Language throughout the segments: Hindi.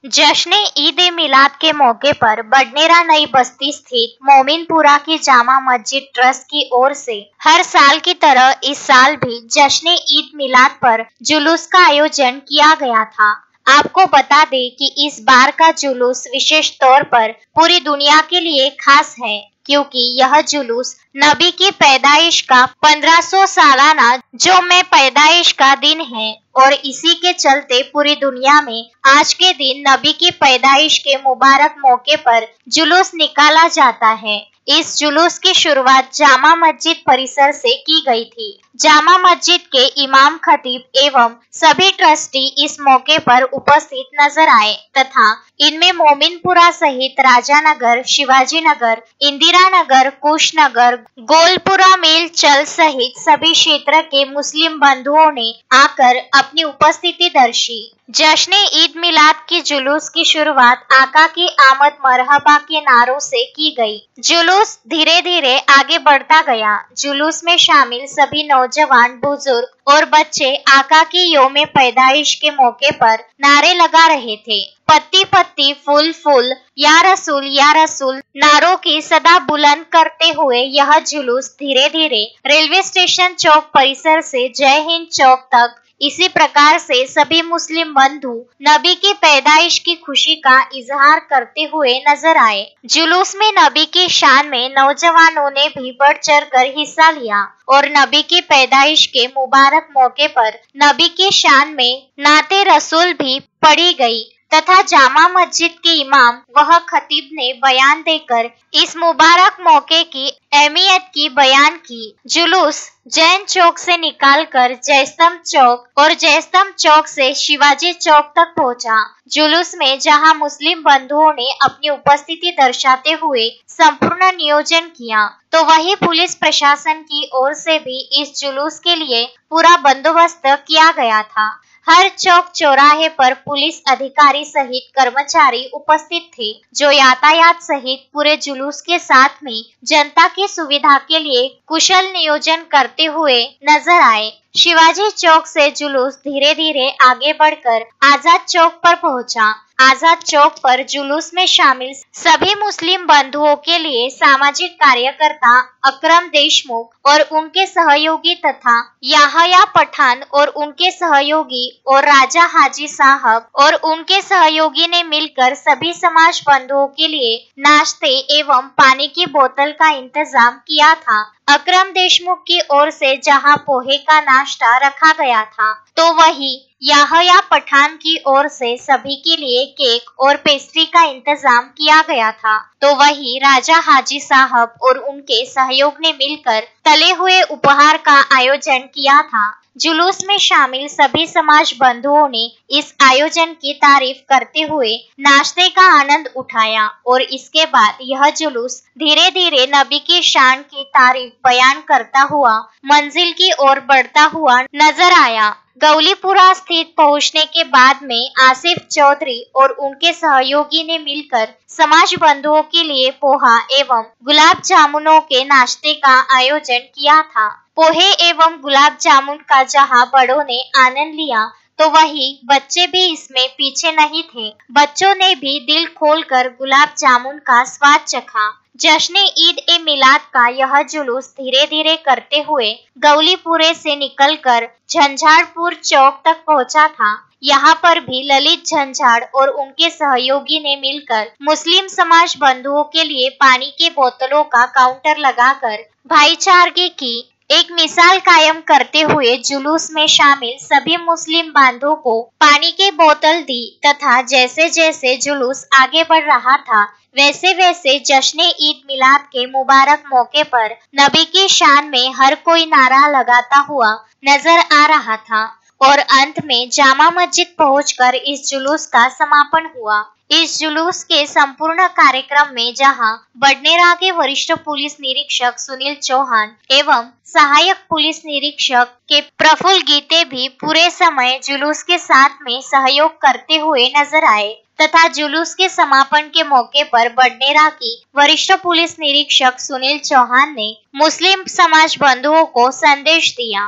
जश्न ईद ए मिलाद के मौके पर बडनेरा नई बस्ती स्थित मोमिनपुरा की जामा मस्जिद ट्रस्ट की ओर से हर साल की तरह इस साल भी जश्न ईद मिलाद पर जुलूस का आयोजन किया गया था। आपको बता दें कि इस बार का जुलूस विशेष तौर पर पूरी दुनिया के लिए खास है, क्योंकि यह जुलूस नबी की पैदाइश का 1500 सालाना जो में पैदाइश का दिन है और इसी के चलते पूरी दुनिया में आज के दिन नबी की पैदाइश के मुबारक मौके पर जुलूस निकाला जाता है। इस जुलूस की शुरुआत जामा मस्जिद परिसर से की गई थी। जामा मस्जिद के इमाम खतीब एवं सभी ट्रस्टी इस मौके पर उपस्थित नजर आए तथा इनमें मोमिनपुरा सहित राजानगर, शिवाजी नगर, इंदिरा नगर, कुशनगर, गोलपुरा मिल चल सहित सभी क्षेत्र के मुस्लिम बंधुओं ने आकर अपनी उपस्थिति दर्शी। जश्न ईद मिलाद की जुलूस की शुरुआत आका की आमद मरहबा के नारों से की गई। जुलूस धीरे धीरे आगे बढ़ता गया। जुलूस में शामिल सभी नौजवान, बुजुर्ग और बच्चे आका की यौम पैदाइश के मौके पर नारे लगा रहे थे। पत्ती पत्ती, फूल फूल, या रसूल नारों की सदा बुलंद करते हुए यह जुलूस धीरे धीरे रेलवे स्टेशन चौक परिसर से जय हिंद चौक तक इसी प्रकार से सभी मुस्लिम बंधु नबी की पैदाइश की खुशी का इजहार करते हुए नजर आए। जुलूस में नबी की शान में नौजवानों ने भी बढ़ चढ़ कर हिस्सा लिया और नबी की पैदाइश के मुबारक मौके पर नबी की शान में नाते रसूल भी पढ़ी गई तथा जामा मस्जिद के इमाम वह खतीब ने बयान देकर इस मुबारक मौके की अहमियत की बयान की। जुलूस जैन चौक से निकालकर जयस्तंभ चौक और जयस्तंभ चौक से शिवाजी चौक तक पहुंचा। जुलूस में जहां मुस्लिम बंधुओं ने अपनी उपस्थिति दर्शाते हुए संपूर्ण नियोजन किया, तो वहीं पुलिस प्रशासन की ओर से भी इस जुलूस के लिए पूरा बंदोबस्त किया गया था। हर चौक चौराहे पर पुलिस अधिकारी सहित कर्मचारी उपस्थित थे, जो यातायात सहित पूरे जुलूस के साथ में जनता की सुविधा के लिए कुशल नियोजन करते हुए नजर आए। शिवाजी चौक से जुलूस धीरे धीरे आगे बढ़कर आजाद चौक पर पहुंचा। आजाद चौक पर जुलूस में शामिल सभी मुस्लिम बंधुओं के लिए सामाजिक कार्यकर्ता अकरम देशमुख और उनके सहयोगी तथा याहया पठान और उनके सहयोगी और राजा हाजी साहब और उनके सहयोगी ने मिलकर सभी समाज बंधुओं के लिए नाश्ते एवं पानी की बोतल का इंतजाम किया था। अकरम देशमुख की ओर से जहां पोहे का नाश्ता रखा गया था, तो वही याहया पठान की ओर से सभी के लिए केक और पेस्ट्री का इंतजाम किया गया था। तो वही राजा हाजी साहब और उनके सहयोग ने मिलकर तले हुए उपहार का आयोजन किया था। जुलूस में शामिल सभी समाज बंधुओं ने इस आयोजन की तारीफ करते हुए नाश्ते का आनंद उठाया और इसके बाद यह जुलूस धीरे धीरे नबी की शान की तारीफ बयान करता हुआ मंजिल की ओर बढ़ता हुआ नजर आया। गौलीपुरा स्थित पहुंचने के बाद में आसिफ चौधरी और उनके सहयोगी ने मिलकर समाज बंधुओं के लिए पोहा एवं गुलाब जामुनों के नाश्ते का आयोजन किया था। पोहे एवं गुलाब जामुन का जहां बड़ों ने आनंद लिया, तो वही बच्चे भी इसमें पीछे नहीं थे। बच्चों ने भी दिल खोलकर गुलाब जामुन का स्वाद चखा। जश्न ईद ए मिलाद का यह जुलूस धीरे धीरे करते हुए गौलीपुरे से निकलकर झंझारपुर चौक तक पहुंचा था। यहाँ पर भी ललित झंझाड़ और उनके सहयोगी ने मिलकर मुस्लिम समाज बंधुओं के लिए पानी की बोतलों का काउंटर लगाकर भाईचारगी की एक मिसाल कायम करते हुए जुलूस में शामिल सभी मुस्लिम बांधों को पानी की बोतल दी तथा जैसे जैसे जुलूस आगे बढ़ रहा था, वैसे वैसे जश्न ईद मिलाद के मुबारक मौके पर नबी की शान में हर कोई नारा लगाता हुआ नजर आ रहा था और अंत में जामा मस्जिद पहुंचकर इस जुलूस का समापन हुआ। इस जुलूस के संपूर्ण कार्यक्रम में जहां बडनेरा के वरिष्ठ पुलिस निरीक्षक सुनील चौहान एवं सहायक पुलिस निरीक्षक के प्रफुल्ल गीते भी पूरे समय जुलूस के साथ में सहयोग करते हुए नजर आए तथा जुलूस के समापन के मौके पर बडनेरा की वरिष्ठ पुलिस निरीक्षक सुनील चौहान ने मुस्लिम समाज बंधुओं को संदेश दिया।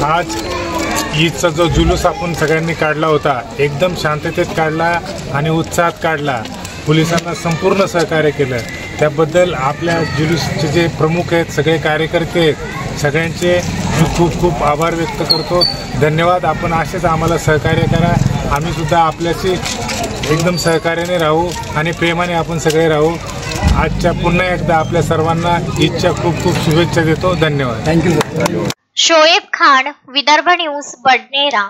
आज ईदचा जो जुलूस आपण सगळ्यांनी काढला होता एकदम शांततेत काढला आणि उत्साहात काढला. पोलिसांना संपूर्ण सहकार्य केलं. त्याबद्दल आपल्या जुलूसचे जे प्रमुख आहेत, सगळे कार्यकर्ते आहेत, सगळ्यांचे खूप खूप आभार व्यक्त करतो. धन्यवाद. आपण असेच आम्हाला सहकार्य करा. आम्ही सुद्धा आपल्याशी एकदम सहकार्याने राहू आणि प्रेमाने आपण सगळे राहू. आजच्या पुन्हा एकदा आपल्या सर्वांना ईदच्या खूप खूप शुभेच्छा देतो. धन्यवाद. थँक्यू. शोएब खान, विदर्भ न्यूज, बडनेरा.